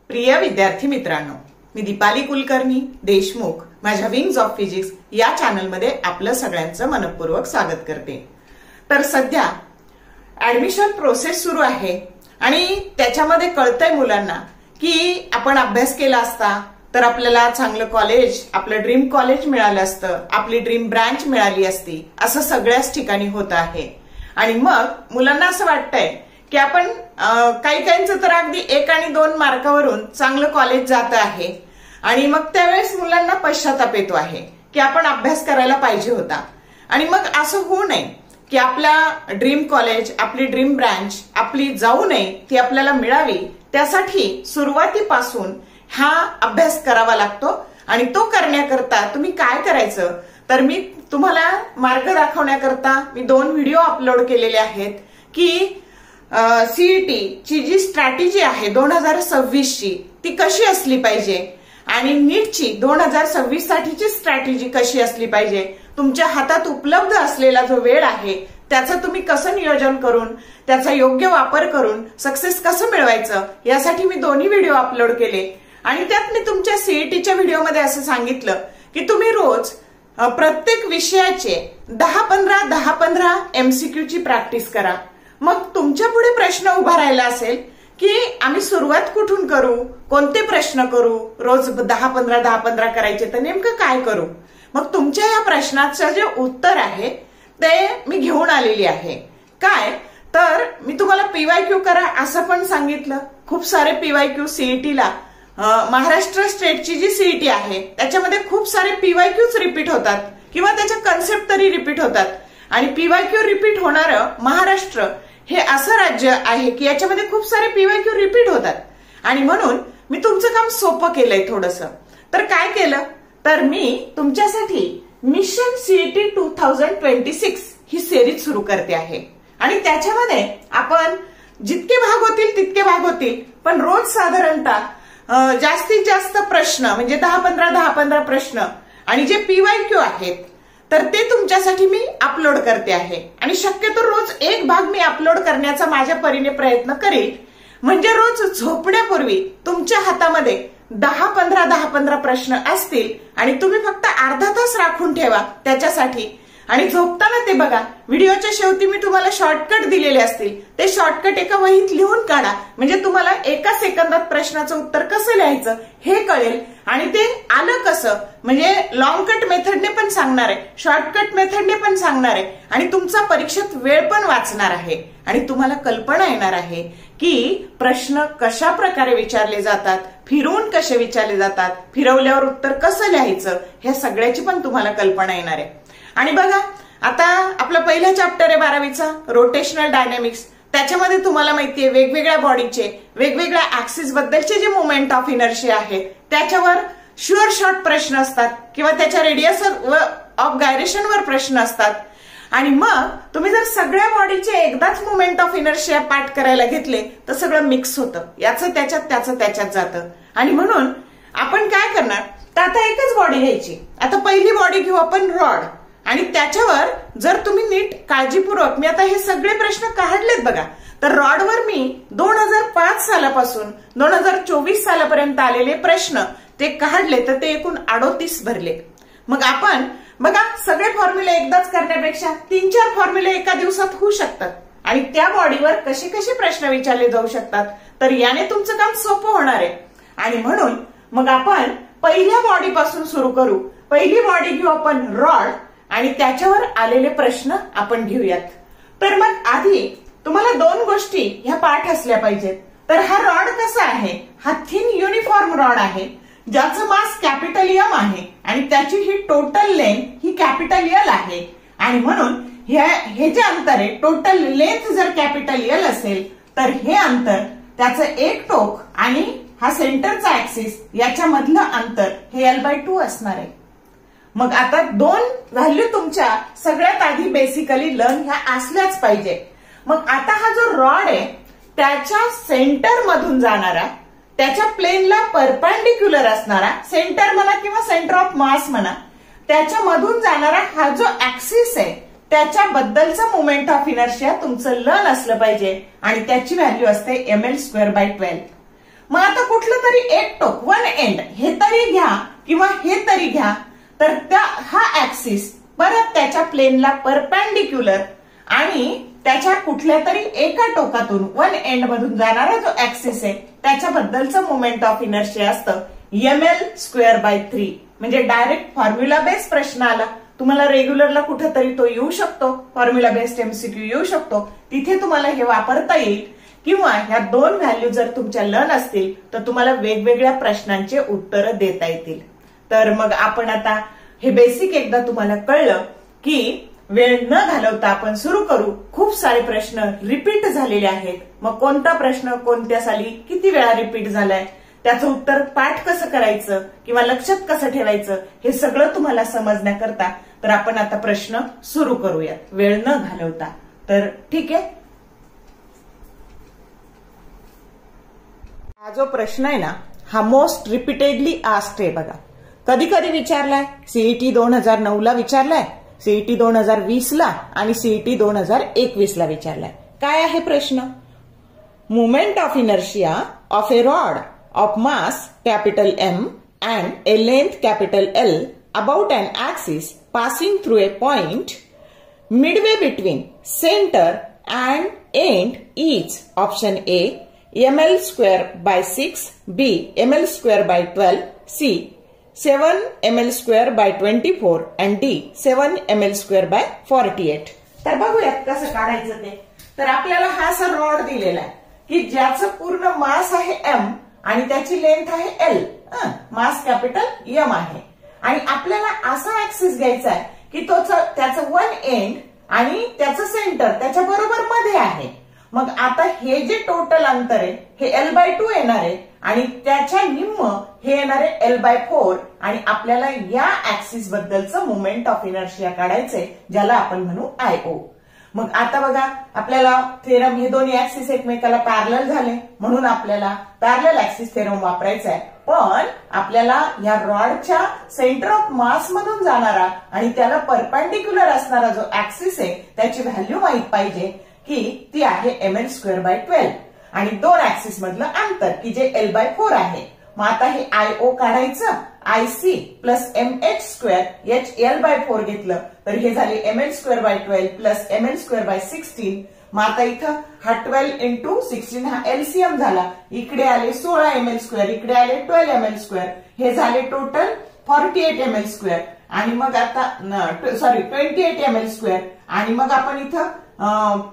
प्रिय विद्यार्थी मित्रांनो, मी दीपाली कुलकर्णी देशमुख माझ्या विंग्स ऑफ फिजिक्स या चॅनलमध्ये आपलं सगळ्यांचं मनपूर्वक स्वागत करते। तर सध्या ऍडमिशन प्रोसेस सुरू आहे आणि त्याच्यामध्ये कळतंय मुलांना की आपण अभ्यास केला असता तर आपल्याला चांगलं कॉलेज, आपलं ड्रीम कॉलेज मिळालं असतं, आपली ड्रीम ब्रांच मिळाली असती, असं सगळ्याच ठिकाणी होत आहे। आणि मग मुलांना असं वाटतंय की आपण काही काहींचं तर अगदी 1 आणि 2 मार्कावरून चांगलं कॉलेज जात आहे आणि मग त्यावेळेस मुलांना पश्चाताप येतो आहे की आपण अभ्यास करायला पाहिजे होता। आणि मग असं होऊ नये की आपल्या ड्रीम कॉलेज, आपली ड्रीम ब्रांच आपली जाऊ नये, ती आपल्याला मिळावी, त्यासाठी सुरुवातीपासून हा अभ्यास करावा लागतो। आणि तो करण्याकरता तुम्ही काय करायचं तर मी तुम्हाला मार्ग दाखवण्याकरता मी 2 व्हिडिओ अपलोड केलेले आहेत की सीईटी ची जी स्ट्रॅटेजी आहे 2026 ची ती कशी असली पाहिजे आणि नीटची 2026 साठीची स्ट्रॅटेजी कशी असली पाहिजे, तुमच्या हातात उपलब्ध असलेला जो वेळ आहे त्याचं तुम्ही कसं नियोजन करून त्याचा योग्य वापर करून सक्सेस कसं मिळवायचं यासाठी मी दोन्ही व्हिडिओ अपलोड केले। आणि त्यात मी तुमच्या सीईटीच्या व्हिडिओमध्ये असं सांगितलं की तुम्ही रोज प्रत्येक विषयाचे 10-15 MCQ ची प्रॅक्टिस करा। मग तुमच्या पुढे प्रश्न उभा राहिला असेल की आम्ही सुरुवात कुठून करू, कोणते प्रश्न करू, रोज 10-15 करायचे तर नेमकं काय करू। मग तुमच्या या प्रश्नाचं जे उत्तर आहे ते मी घेऊन आलेली आहे। काय तर मी तुम्हाला PYQ करा असं पण सांगितलं। खूप सारे PYQ सीईटीला महाराष्ट्र स्टेटची जी सीईटी आहे त्याच्यामध्ये खूप सारे PYQच रिपीट होतात किंवा त्याच्या कन्सेप्ट तरी रिपीट होतात। आणि PYQ रिपीट होणारं महाराष्ट्र हे असं राज्य आहे की याच्यामध्ये खूप सारे PYQ रिपीट होतात आणि म्हणून मी तुमचं काम सोपं केलंय थोडंसं। तर काय केलं तर मी तुमच्यासाठी मिशन सीईटी 2026 ही सिरीज सुरू करते आहे आणि त्याच्यामध्ये आपण जितके भाग होतील तितके भाग होतील, पण रोज साधारणतः जास्तीत जास्त प्रश्न म्हणजे 10-15 प्रश्न आणि जे PYQ आहेत तर ते तुमच्यासाठी मी अपलोड करते आहे। आणि शक्यतो रोज एक भाग मी अपलोड करण्याचा माझ्या परीने प्रयत्न करेल, म्हणजे रोज झोपण्यापूर्वी तुमच्या हातामध्ये 10-15 प्रश्न असतील आणि तुम्ही फक्त अर्धा तास राखून ठेवा त्याच्यासाठी। आणि झोपताना ते बघा, व्हिडिओच्या शेवटी मी तुम्हाला शॉर्टकट दिलेले असतील, ते शॉर्टकट एका वहीत लिहून काढा, म्हणजे तुम्हाला एका सेकंदात प्रश्नाचं उत्तर कसं लिहायचं हे कळेल। आणि ते आलं कसं म्हणजे लॉंग कट मेथडने पण सांगणार आहे, शॉर्टकट मेथडने पण सांगणार आहे आणि तुमचा परीक्षेत वेळ पण वाचणार आहे आणि तुम्हाला कल्पना येणार आहे की प्रश्न कशा प्रकारे विचारले जातात, फिरवून कसे विचारले जातात, फिरवल्यावर उत्तर कसं लिहायचं ह्या सगळ्याची पण तुम्हाला कल्पना येणार आहे। आणि बघा आता आपला पहिला चॅप्टर आहे 12वीचा रोटेशनल डायनॅमिक्स। त्याच्यामध्ये तुम्हाला माहितीये वेगवेगळ्या बॉडीचे वेगवेगळ्या ऍक्सिस बद्दलचे जे मोमेंट ऑफ इनर्शिया आहे त्याच्यावर शुअर शॉर्ट प्रश्न असतात किंवा त्याच्या रेडियस ऑफ गायरेशनवर प्रश्न असतात। आणि मग तुम्ही जर सगळ्या बॉडीचे एकदाच मोमेंट ऑफ इनर्शिया पाठ करायला घेतले तर सगळं मिक्स होतं, याचं त्याच्यात त्याचं त्याच्यात जातं। आणि म्हणून आपण काय करणार तर आता एकच बॉडी घ्यायची। आता पहिली बॉडी घेऊ आपण रॉड आणि त्याच्यावर जर तुम्ही नीट काळजीपूर्वक मी आता हे सगळे प्रश्न काढलेत बघा, तर रॉडवर मी 2005 सालापासून 2024 सालापर्यंत आलेले प्रश्न ते काढले, तर ते एकूण 38 भरले। मग आपण बघा सगळे फॉर्म्युले एकदाच करण्यापेक्षा 3-4 फॉर्म्युले एका दिवसात होऊ शकतात आणि त्या बॉडीवर कसे कसे प्रश्न विचारले जाऊ शकतात, तर याने तुमचं काम सोपं होणार आहे। आणि म्हणून मग आपण पहिल्या बॉडीपासून सुरू करू। पहिली बॉडी घेऊ आपण रॉड आणि त्याच्यावर आलेले प्रश्न आपण घेऊयात। तर मग आधी तुम्हाला 2 गोष्टी ह्या पाठ असल्या पाहिजेत। तर हा रॉड कसा आहे, हा थिन युनिफॉर्म रॉड आहे ज्याचं मास कॅपिटल M आहे आणि त्याची ही टोटल लेंथ ही कॅपिटल L आहे। आणि म्हणून हे जे अंतर आहे टोटल लेंथ जर कॅपिटल L असेल तर हे अंतर त्याचं एक टोक आणि हा सेंटरचा ऍक्सिस याच्यामधलं अंतर हे L/2 असणार आहे। मग आता 2 व्हॅल्यू तुमच्या सगळ्यात आधी बेसिकली लर्न ह्या असल्याच पाहिजे। मग आता हा जो रॉड आहे त्याच्या सेंटर मधून जाणारा, त्याच्या प्लेनला परपेंडिक्युलर असणारा, सेंटर म्हणा किंवा सेंटर ऑफ मास म्हणा, त्याच्यामधून जाणारा हा जो ऍक्सिस आहे त्याच्याबद्दलचं मोमेंट ऑफ इनर्शिया तुमचं लन असलं पाहिजे आणि त्याची व्हॅल्यू असते ml²/12. मग आता कुठलं तरी एक टोक, वन एंड, हे तरी घ्या किंवा हे तरी घ्या, तर हा ऍक्सिस परत त्याच्या प्लेनला परपेंडिक्युलर आणि त्याच्या कुठल्या तरी एका टोकातून वन एंड मधून जाणारा जो ऍक्सिस आहे त्याच्याबद्दलचं मोमेंट ऑफ इनर्शिया असतं ml²/3. म्हणजे डायरेक्ट फॉर्म्युला बेस्ड प्रश्न आला, तुम्हाला रेग्युलरला कुठेतरी तो येऊ शकतो, फॉर्म्युला बेस्ड एमसीक्यू येऊ शकतो, तिथे तुम्हाला हे वापरता येईल. किंवा ह्या दोन व्हॅल्यू जर तुमच्या लन असतील तर तुम्हाला वेगवेगळ्या प्रश्नांचे उत्तर देता येतील. तर मग आपण आता हे बेसिक एकदा तुम्हाला कळलं की वेळ न घालवता आपण सुरू करू. खूप सारे प्रश्न रिपीट झालेले आहेत. मग कोणता प्रश्न कोणत्या साली किती वेळा रिपीट झालाय, त्याचं उत्तर पाठ कसं करायचं किंवा लक्षात कसं ठेवायचं हे सगळं तुम्हाला समजण्याकरता तर आपण आता प्रश्न सुरू करूयात वेळ न घालवता. तर ठीक आहे, हा जो प्रश्न आहे ना हा मोस्ट रिपीटेडली आस्क्ड आहे बघा. कधी कधी विचारलाय, सीईटी 2009 ला विचारलाय, सीईटी 2020 ला आणि सीईटी 2021 ला विचारलाय. काय आहे प्रश्न? Moment of inertia of A rod of mass capital M and a length capital L about an axis passing through a point midway between center and end is option A ml²/6, B ml²/12, C 7 ml²/24 and D 7 ml²/48. तर बघूयात कसं काढायचं ते. तर आपल्याला हा असा rod दिलेला आहे की ज्याचं पूर्ण मास आहे M आणि त्याची लेंथ आहे एल, मास कॅपिटल एम आहे. आणि आपल्याला असा ऍक्सिस घ्यायचा आहे की तो त्याचं वन एंड आणि त्याचं सेंटर त्याच्या बरोबर मध्ये आहे. मग आता हे जे टोटल अंतर आहे हे l/2 येणार आहे आणि त्याच्या निम्म हे येणार आहे l/4 आणि आपल्याला या ऍक्सिस बद्दलचं मोमेंट ऑफ इनर्शिया काढायचंय ज्याला आपण म्हणू IO. मग आता बघा आपल्याला थेरम, हे दोन्ही ऍक्सिस एकमेकाला पॅरलल झाले म्हणून आपल्याला पॅरलल ऍक्सिस थेरम वापरायचा आहे. पण आपल्याला या रॉडच्या सेंटर ऑफ मास मधून जाणारा आणि त्याला परपेंडिक्युलर असणारा जो ऍक्सिस आहे त्याची व्हॅल्यू माहित पाहिजे की ती आहे ml²/12 आणि दोन ऍक्सिस मधलं अंतर की जे l/4 आहे. मग आता हे IO काढायचं, IC plus MH², H l/4 घेतलं तर हे झाले ml²/12 प्लस ml²/16. मग आता इथं हा 12 × 16 हा LCM झाला, इकडे आले 16 ml², इकडे आले 12 ml², हे झाले टोटल 48 ml² आणि मग आता 28 ml² आणि मग आपण इथं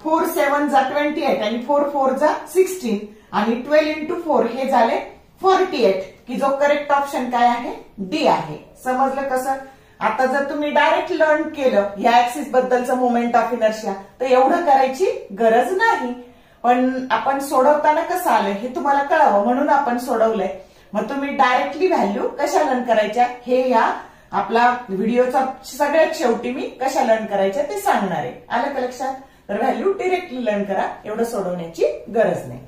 4 7 जा 28 आणि 4 4 जा 16 आणि 12 × 4 हे झाले 48 की जो करेक्ट ऑप्शन काय आहे? डी आहे. समजलं कसं? आता जर तुम्ही डायरेक्ट लर्न केलं या ऍक्सिस बद्दलचं मोमेंट ऑफ इनर्शिया तर एवढं करायची गरज नाही, पण आपण सोडवताना कसं आलं हे तुम्हाला कळावं म्हणून आपण सोडवलंय. मग तुम्ही डायरेक्टली व्हॅल्यू कशा लर्न करायच्या हे या आपला व्हिडिओचा सगळ्यात शेवटी मी कशा लर्न करायच्या ते सांगणार आहे. आलं का लक्षात? तर व्हॅल्यू डिरेक्टली लर्न करा, एवढं सोडवण्याची गरज नाही.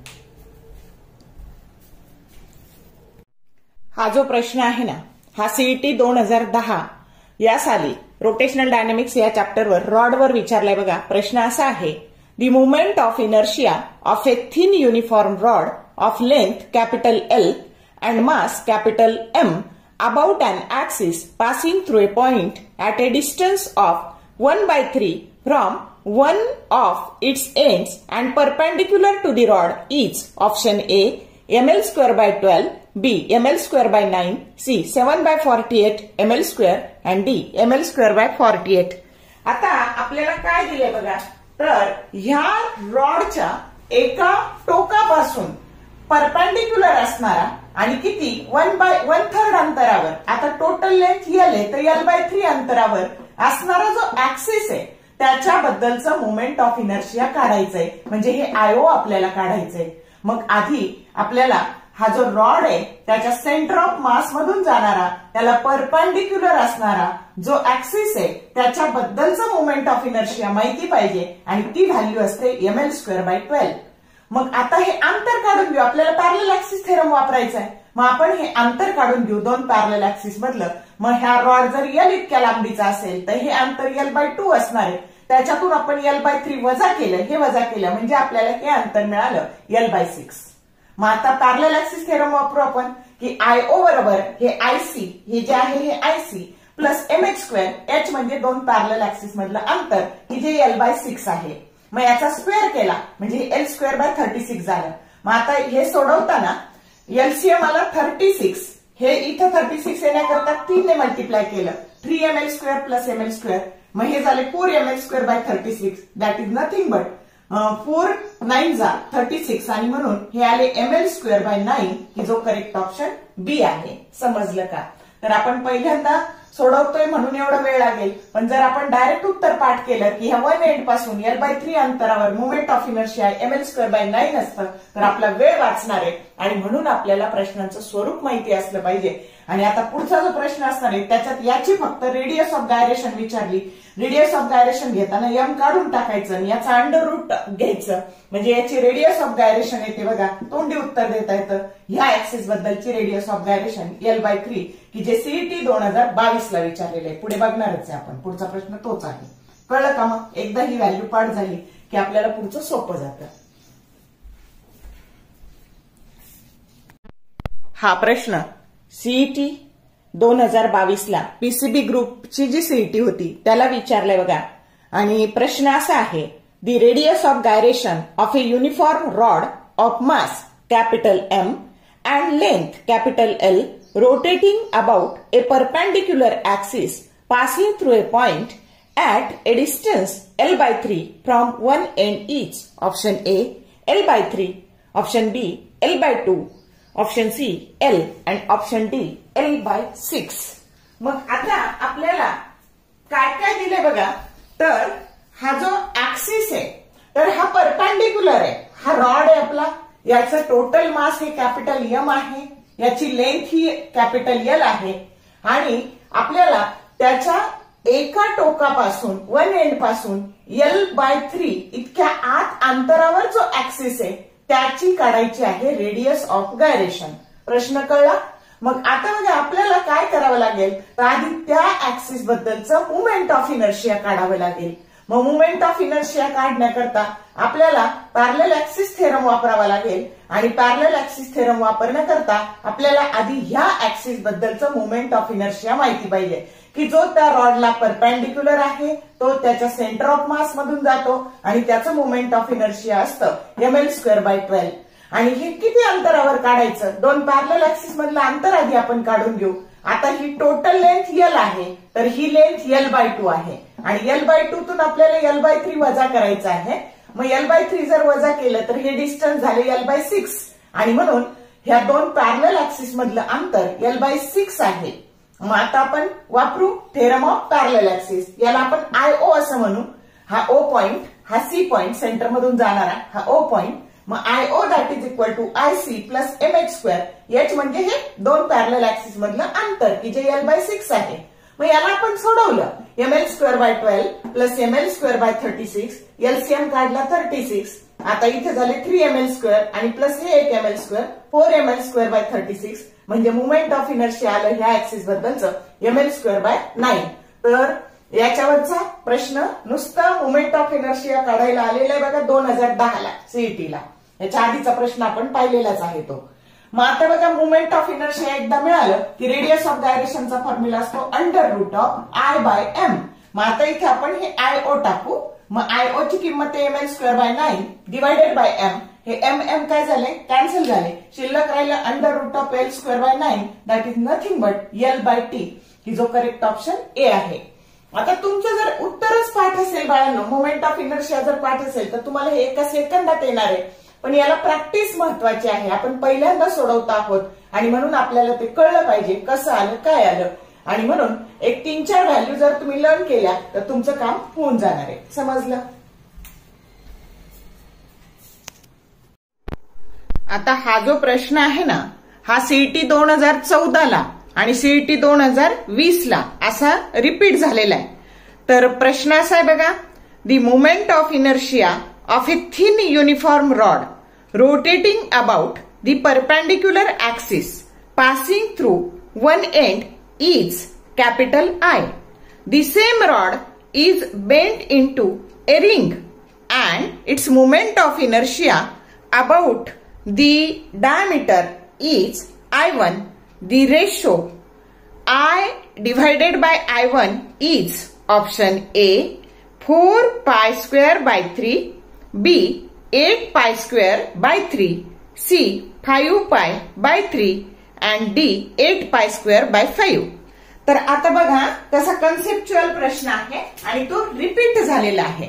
हा जो प्रश्न आहे ना हा सीईटी 2010 या साली रोटेशनल डायनामिक्स या चॅप्टरवर रॉडवर विचारलाय बघा. प्रश्न असा आहे, the movement of inertia of a thin uniform rod of length capital L and mass capital M about an axis passing through a point at a distance of 1/3 from one of its ends and perpendicular to the rod is option A ml²/12, B ml²/9, C 7/48 ml² and D ml²/48. आता आपल्याला काय दिलंय बघा, तर ह्या रॉडच्या एका टोकापासून perpendicular असणारा आणि किती 1/1/3 अंतरावर, आता टोटल लेंथ L आहे तर l/3 अंतरावर असणारा जो ऍक्सिस आहे त्याच्याबद्दलचं मोमेंट ऑफ इनर्शिया काढायचंय. म्हणजे हे IO आपल्याला काढायचंय. मग आधी आपल्याला हा जो रॉड आहे त्याच्या सेंटर ऑफ मास मधून जाणारा त्याला परपेंडिक्युलर असणारा जो ऍक्सिस आहे त्याच्याबद्दलचं मोमेंट ऑफ इनर्शिया माहिती पाहिजे आणि ती व्हॅल्यू असते ml²/12. मग आता हे अंतर काढून घेऊ, आपल्याला पॅरलल ऍक्सिस थेरम वापरायचा आहे. मग आपण हे अंतर काढून घेऊ दोन पॅरलल ऍक्सिस मधलं. मग ह्या रॉड जर L इतक्या लांबीचा असेल तर हे अंतर L/2 असणार आहे. त्याच्यातून आपण L/3 वजा केलं, हे वजा केलं म्हणजे आपल्याला हे अंतर मिळालं L/6. मग आता पॅरलल ऍक्सिस थेरम वापरू आपण की IO बरोबर हे IC, हे जे आहे हे IC प्लस mh², h म्हणजे दोन पॅरलल ऍक्सिस मधलं अंतर, हे जे L/6 आहे. मग याचा स्क्वेअर केला म्हणजे L²/36 झालं. मग आता हे सोडवताना LCM आला 36, हे इथं 36 येण्याकरता 3 ने मल्टिप्लाय केलं, 3ml² प्लस ml². मग हे झाले 4ml²/36, that is nothing but 4 9 जा 36 आणि म्हणून हे आले ml²/9, की जो करेक्ट ऑप्शन बी आहे. समजलं का? तर आपण पहिल्यांदा सोडवतोय म्हणून एवढा वेळ लागेल, पण जर आपण डायरेक्ट उत्तर पाठ केलं की ह्या 1 एंड पासून L/3 अंतरावर मोमेंट ऑफ इनर्शिया ml²/9 असतं तर आपला वेळ वाचणार आहे आणि म्हणून आपल्याला प्रश्नांचं स्वरूप माहिती असलं पाहिजे. आणि आता पुढचा जो प्रश्न असणार आहे त्याच्यात याची फक्त रेडियस ऑफ गायरेशन विचारली. रेडियस ऑफ गायरेशन घेताना m काढून टाकायचं आणि याचा अंडर रूट घ्यायचं म्हणजे याची रेडियस ऑफ गायरेशन येते बघा. तोंडी उत्तर देता येतं. ह्या ऍक्सिस बद्दलची रेडियस ऑफ गायरेशन L/3 की जे CET 2022 ला विचारलेले आहे. पुढे बघणारच आहे आपण. पुढचा प्रश्न तोच आहे. कळलं का? मग एकदा ही व्हॅल्यू पाठ झाली की आपल्याला पुढचं सोपं जातं. हा प्रश्न CET 2022 ला PCB ग्रुपची जी CET होती त्याला विचारलंय बघा. आणि प्रश्न असा आहे, the radius of gyration of a uniform rod of mass capital M and length capital L rotating about a perpendicular axis passing through a point at a distance L/3 from one end each. Option A L/3, option B L/2, option C L and option D L/6. मग आता आपल्याला काय काय दिले बघा. तर हा जो ऍक्सिस आहे तर हा परपेंडिक्युलर आहे. हा रॉड आहे आपला. याचं टोटल मास हे कॅपिटल M आहे. याची लेंथ ही कॅपिटल L आहे आणि आपल्याला त्याच्या एका टोकापासून 1 एंड पासून L/3 इतक्या आत अंतरावर जो ऍक्सिस आहे त्याची काढायची आहे रेडियस ऑफ गायरेशन. प्रश्न कळला? मग आता बघा आपल्याला काय करावं लागेल तर आधी त्या ऍक्सिस बद्दलचं मुवमेंट ऑफ इनर्शिया काढावं लागेल. मग मुवमेंट ऑफ इनर्शिया काढण्याकरता आपल्याला पॅरलल ऍक्सिस थेरम वापरावा लागेल आणि पॅरलल ऍक्सिस थेरम वापरण्याकरता आपल्याला आधी ह्या ऍक्सिस बद्दलचं मुवमेंट ऑफ इनर्शिया माहिती पाहिजे की जो त्या रॉडला परपेंडिक्युलर आहे तो त्याच्या सेंटर ऑफ मास मधून जातो आणि त्याचं मुवमेंट ऑफ इनर्शिया असतं ml²/12. आणि हे किती अंतरावर काढायचं? दोन पॅरलल ऍक्सिस मधलं अंतर आधी आपण काढून घेऊ. आता ही टोटल लेंथ L आहे तर ही लेंथ L/2 आहे आणि L/2 तून आपल्याला L/3 वजा करायचं आहे. मग L/3 जर वजा केलं तर हे डिस्टन्स झाले L/6 आणि म्हणून ह्या दोन पॅरलल ऍक्सिस मधलं अंतर L/6 आहे. मग आता आपण वापरू थेरम ऑफ पॅरलल ऍक्सिस. याला आपण IO असं म्हणू. हा O पॉइंट, हा C पॉइंट सेंटर मधून जाणारा हा O पॉइंट. मग IO that is equal to IC plus mh². h म्हणजे हे दोन पॅरलल ऍक्सिस मधलं अंतर की जे L/6 आहे. मग याला आपण सोडवलं ml²/12 प्लस ml²/36. LCM काढला 36. आता इथे झाले 3ml² आणि प्लस हे 1ml², 4ml²/36 म्हणजे मुवमेंट ऑफ इनर्शिया आलं ह्या ऍक्सिस बद्दलचं ml²/9. तर याच्यावरचा प्रश्न नुसता मुवमेंट ऑफ इनर्शिया काढायला आलेला आहे बघा 2010 ला CET ला. याच्या आधीचा प्रश्न आपण पाहिलेलाच आहे तो. मग आता बघा मुवमेंट ऑफ इनर्शिया एकदा मिळालं की रेडियस ऑफ गायरेशनचा फॉर्म्युला असतो √I/m. मग आता इथे आपण हे IO टाकू. मग IO ची किंमत आहे ml²/9 डिवायडेड बाय m. हे m काय झाले? कॅन्सल झाले. शिल्लक राहिलं √L²/9 that is nothing but L/t की जो करेक्ट ऑप्शन ए आहे. आता तुमचं जर उत्तरच पाठ असेल बाळांनो, मोमेंट ऑफ इनर्शिया जर पाठ असेल तर तुम्हाला हे एका सेकंदात येणार आहे. पण याला प्रॅक्टिस महत्वाची आहे. आपण पहिल्यांदा सोडवत आहोत आणि म्हणून आपल्याला ते कळलं पाहिजे कसं आलं काय आलं. आणि म्हणून एक 3-4 व्हॅल्यू जर तुम्ही लर्न केल्या तर तुमचं काम होऊन जाणार आहे. समजलं? आता हा जो प्रश्न आहे ना हा CET 2014 ला आणि CET 2020 ला असा रिपीट झालेला आहे. तर प्रश्न असा आहे बघा, the moment of inertia of a thin uniform rod rotating about the perpendicular axis passing through one end is capital I. The same rod is bent into a ring and its moment of inertia about the diameter is I1. The ratio I divided by I1 is option A 4 pi square by 3, B 8 pi square by 3, C 5 pi by 3 and D 8 pi square by 5. तर आता बघा कसा conceptual प्रश्न आहे आणि तो repeat झालेला आहे.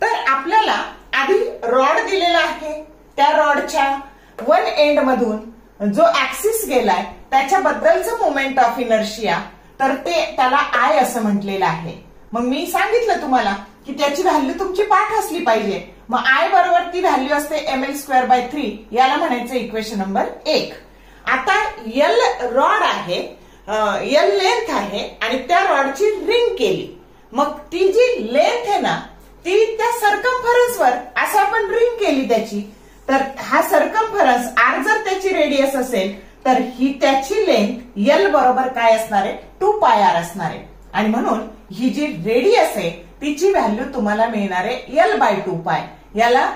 तर आपल्याला आधी रॉड दिलेला आहे, त्या रॉडच्या वन एंड मधून जो ऍक्सिस गेलाय त्याच्याबद्दलचं मोमेंट ऑफ इनर्शिया, तर त्याला आय असं म्हटलेलं आहे. मग मी सांगितलं तुम्हाला की त्याची व्हॅल्यू तुमची पाठ असली पाहिजे. मग आय बरोबर ती व्हॅल्यू असते ml²/3. याला म्हणायचं इक्वेशन नंबर 1. आता एल रॉड आहे, एल लेंथ आहे आणि त्या रॉडची रिंग केली. मग ती जी लेंथ आहे ना ती त्या सर्कम्फरन्सवर असं आपण रिंग केली त्याची. तर हा सर्कम्फरन्स आर जर त्याची रेडियस असेल तर ही त्याची लेंथ एल बरोबर काय असणार आहे 2 पाय आर असणार आहे. आणि म्हणून ही जी रेडियस आहे तिची व्हॅल्यू तुम्हाला मिळणार आहे L/2 पाय. याला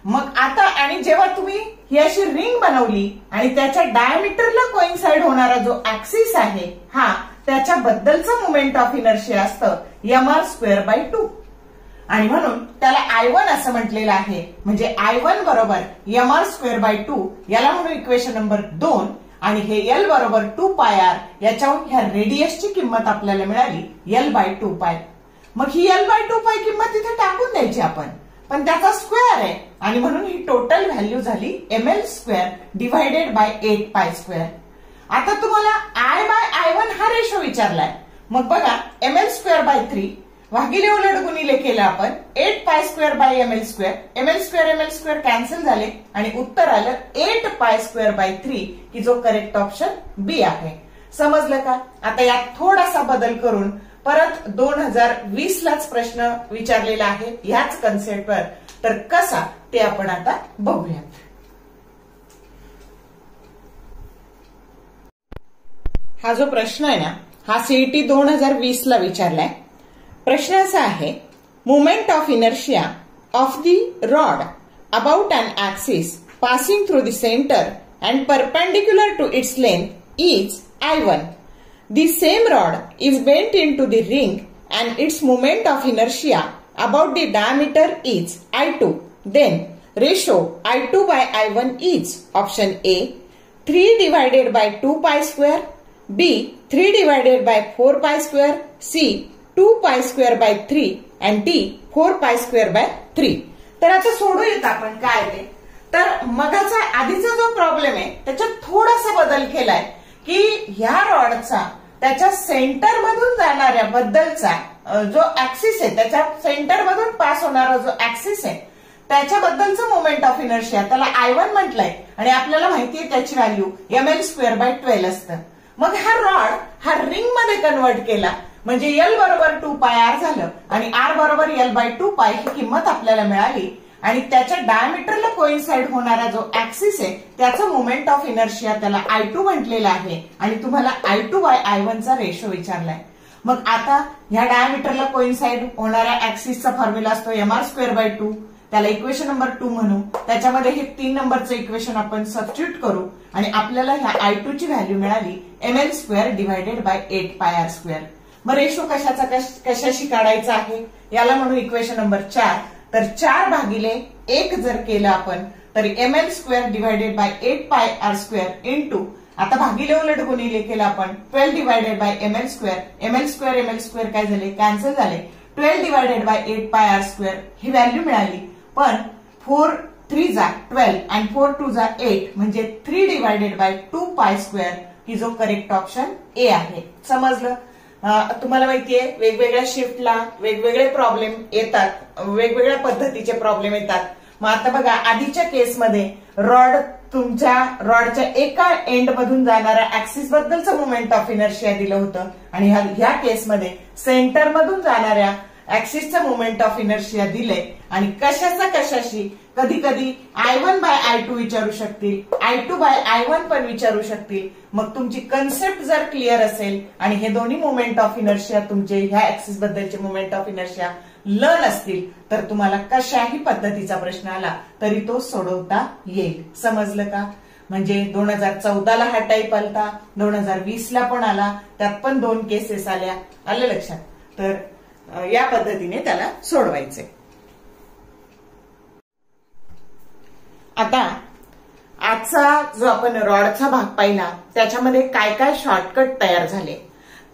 मग आता आणि जेव्हा तुम्ही ही अशी रिंग बनवली आणि त्याच्या डायमीटरला कोइन्साइड होणारा जो ऍक्सिस आहे हा त्याच्याबद्दलचं मोमेंट ऑफ इनर्शिया असतं mr²/2 आणि म्हणून त्याला I1 असं म्हटलेलं आहे. म्हणजे I1 बरोबर mr²/2 याला म्हणून इक्वेशन नंबर 2. आणि हे L बरोबर 2 पाय आर याच्याहून ह्या रेडियसची किंमत आपल्याला मिळाली L/2 पाय. मग ही L/2 पाय किंमत तिथे टाकून द्यायची आपण, पण त्याचा स्क्वेअर आहे आणि म्हणून ही टोटल व्हॅल्यू झाली ml² divided by 8 pi square. आता तुम्हाला I/I1 हा रेशो विचारलाय. मग बघा ml²/3 भागिले उलट गुणिले केलं आपण 8 pi square by ml². ml² cancel झाले आणि उत्तर आलं 8 पाय स्क्वेअर बाय 3 की जो करेक्ट ऑप्शन बी आहे. समजलं का? आता यात थोडासा बदल करून परत 2020 लाच प्रश्न विचारलेला आहे ह्याच कन्सेप्टवर. तर कसा ते आपण आता बघूयात. हा जो प्रश्न आहे ना हा सीईटी 2020 ला विचारलाय. प्रश्न असा आहे, moment of inertia of the rod about an axis passing through the centre and perpendicular to its length is I1. The same rod is bent into the ring and its moment of inertia about the diameter is I2. Then ratio I2/I1 is option A 3 divided by 2 pi square, B 3 divided by 4 pi square, C 2 pi square by 3 and D 4 pi square by 3. तर आता सोडूयात आपण काय ते. तर मगाचा आधीचा जो problem आहे त्याच्यात थोडासा बदल केलाय की ह्या रॉडचा त्याच्या सेंटर मधून जाणाऱ्या बद्दलचा जो ऍक्सिस आहे त्याच्या सेंटर मधून पास होणारा जो ऍक्सिस आहे त्याच्याबद्दलचं मोमेंट ऑफ इनर्शिया त्याला I1 म्हटलंय आणि आपल्याला माहितीये त्याची व्हॅल्यू ml²/12 असतं. मग हा रॉड हा रिंग मध्ये कन्वर्ट केला म्हणजे L बरोबर 2 पाय आर झालं आणि R बरोबर L/2 पाय ही किंमत आपल्याला मिळाली. आणि त्याच्या डायमीटरला कोइन्साइड होणारा जो ऍक्सिस आहे त्याचं मोमेंट ऑफ इनर्शिया त्याला I2 म्हटलेलं आहे आणि तुम्हाला I2/I1 चा रेशो विचारलाय. मग आता ह्या डायमीटरला कोइन्साइड होणाऱ्या ऍक्सिसचा फॉर्म्युला असतो mr²/2. त्याला इक्वेशन नंबर 2 म्हणू. त्याच्यामध्ये हे 3 नंबरचं इक्वेशन आपण सबस्टिट्यूट करू आणि आपल्याला ह्या I2 ची व्हॅल्यू मिळाली ml² डिवायडेड बाय 8 पाय आर स्क्वेअर. मग रेशो कशाशी काढायचा आहे याला म्हणू इक्वेशन नंबर 4. तर 4 भागिले 1 जर केलं आपण तर ml² डिवायडेड बाय 8 पाय आर स्क्वेअर इंटू आता भागिले उलट गुणिले केलं आपण 12 डिवायडेड बाय ml² काय झाले कॅन्सल झाले. 12 डिवायडेड बाय 8 पाय आर स्क्वेअर ही व्हॅल्यू मिळाली. पण 4 3 जा 12 आणि 4 2 जा 8 म्हणजे 3 डिवायडेड बाय 2 पाय स्क्वेअर ही जो करेक्ट ऑप्शन ए आहे. समजलं? तुम्हाला माहितीये वेगवेगळ्या शिफ्टला वेगवेगळे प्रॉब्लेम येतात, वेगवेगळ्या पद्धतीचे प्रॉब्लेम येतात. मग आता बघा आधीच्या केसमध्ये तुमच्या रॉडच्या एका एंड मधून जाणाऱ्या ऍक्सिस बद्दलचं मोमेंट ऑफ इनर्शिया दिलं होतं आणि ह्या केसमध्ये सेंटर मधून जाणाऱ्या ऍक्सिसचं मोमेंट ऑफ इनर्शिया दिलंय आणि कशाचा कशाशी कधी कधी I1 बाय I2 विचारू शकतील, I2 बाय I1 पण विचारू शकतील. मग तुमची कन्सेप्ट जर क्लिअर असेल आणि हे दोन्ही मोमेंट ऑफ इनर्शिया तुमचे ह्या ऍक्सिस बद्दलचे मोमेंट ऑफ इनर्शिया लर्न असतील तर तुम्हाला कशाही पद्धतीचा प्रश्न आला तरी तो सोडवता येईल. समजलं का? म्हणजे 2014ला हा टाईप आलता, 2020ला पण आला, त्यात पण 2 केसेस आल्या. आलं लक्षात? तर या पद्धतीने त्याला सोडवायचे. आता आजचा जो आपण रॉडचा भाग पाहिला त्याच्यामध्ये काय काय शॉर्टकट तयार झाले.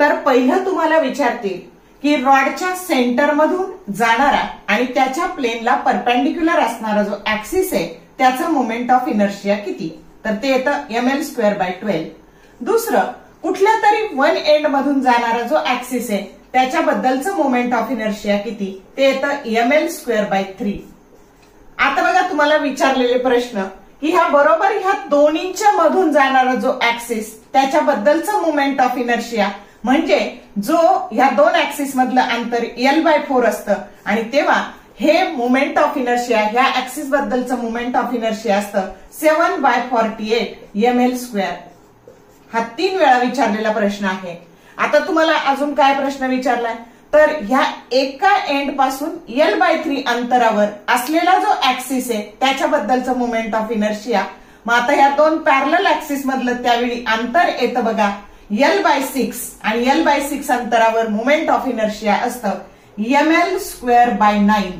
तर पहिलं तुम्हाला विचारतील की रॉडच्या सेंटरमधून जाणारा आणि त्याच्या प्लेनला परपेंडिक्युलर असणारा जो ऍक्सिस आहे त्याचा मोमेंट ऑफ इनर्शिया किती, तर ते येतं ml²/12. दुसरं, कुठल्या तरी वन एंड मधून जाणारा जो ऍक्सिस आहे त्याच्याबद्दलचं मोमेंट ऑफ इनर्शिया किती, ते येतं ml²/3. आता बघा तुम्हाला विचारलेले प्रश्न की ह्या बरोबर ह्या दोन्हीच्या मधून जाणारा जो ऍक्सिस त्याच्याबद्दलचं मोमेंट ऑफ इनर्शिया म्हणजे जो ह्या 2 ऍक्सिस मधलं अंतर L/4 असतं आणि तेव्हा हे मोमेंट ऑफ इनर्शिया ह्या ऍक्सिस बद्दलचं मोमेंट ऑफ इनर्शिया असतं 7/48 ml². हा 3 वेळा विचारलेला प्रश्न आहे. आता तुम्हाला अजून काय प्रश्न विचारलाय, तर ह्या एका एंड पासून L/3 अंतरावर असलेला जो ऍक्सिस आहे त्याच्याबद्दलचं मोमेंट ऑफ इनर्शिया. मग आता ह्या 2 पॅरलल ऍक्सिस मधलं त्यावेळी अंतर येतं बघा L/6 आणि L/6 अंतरावर मोमेंट ऑफ इनर्शिया असतं ml²/9.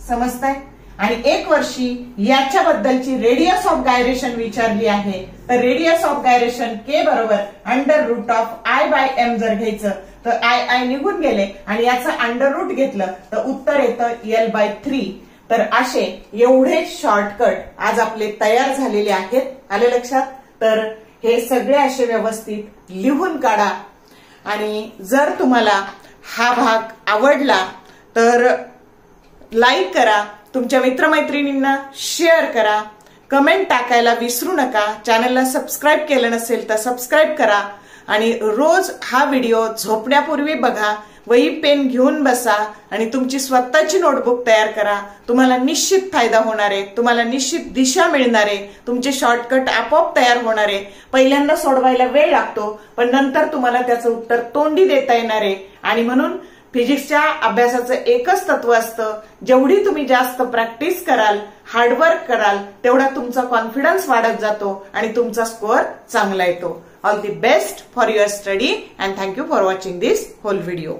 समजतंय? आणि 1 वर्षी याच्याबद्दलची रेडियस ऑफ गायरेशन विचारली आहे. तर रेडियस ऑफ गायरेशन K बरोबर √I/m जर घ्यायचं तर I निघून गेले आणि याचं अंडर रूट घेतलं तर उत्तर येतं L/3. तर असे एवढे शॉर्टकट आज आपले तयार झालेले आहेत. आले लक्षात? तर हे सगळे असे व्यवस्थित लिहून काढा आणि जर तुम्हाला हा भाग आवडला तर लाईक करा, तुमच्या मित्रमैत्रिणींना शेअर करा, कमेंट टाकायला विसरू नका. चॅनलला सबस्क्राईब केलं नसेल तर सबस्क्राईब करा आणि रोज हा व्हिडिओ झोपण्यापूर्वी बघा. वही पेन घेऊन बसा आणि तुमची स्वतःची नोटबुक तयार करा. तुम्हाला निश्चित फायदा होणार आहे, तुम्हाला निश्चित दिशा मिळणार आहे, तुमचे शॉर्टकट आपोआप तयार होणार आहे. पहिल्यांदा सोडवायला वेळ लागतो पण नंतर तुम्हाला त्याचं उत्तर तोंडी देता येणार आहे. आणि म्हणून फिजिक्सच्या अभ्यासाचं एकच तत्व असतं, जेवढी तुम्ही जास्त प्रॅक्टिस कराल, हार्डवर्क कराल तेवढा तुमचा कॉन्फिडन्स वाढत जातो आणि तुमचा स्कोअर चांगला येतो. All the best for your study and thank you for watching this whole video.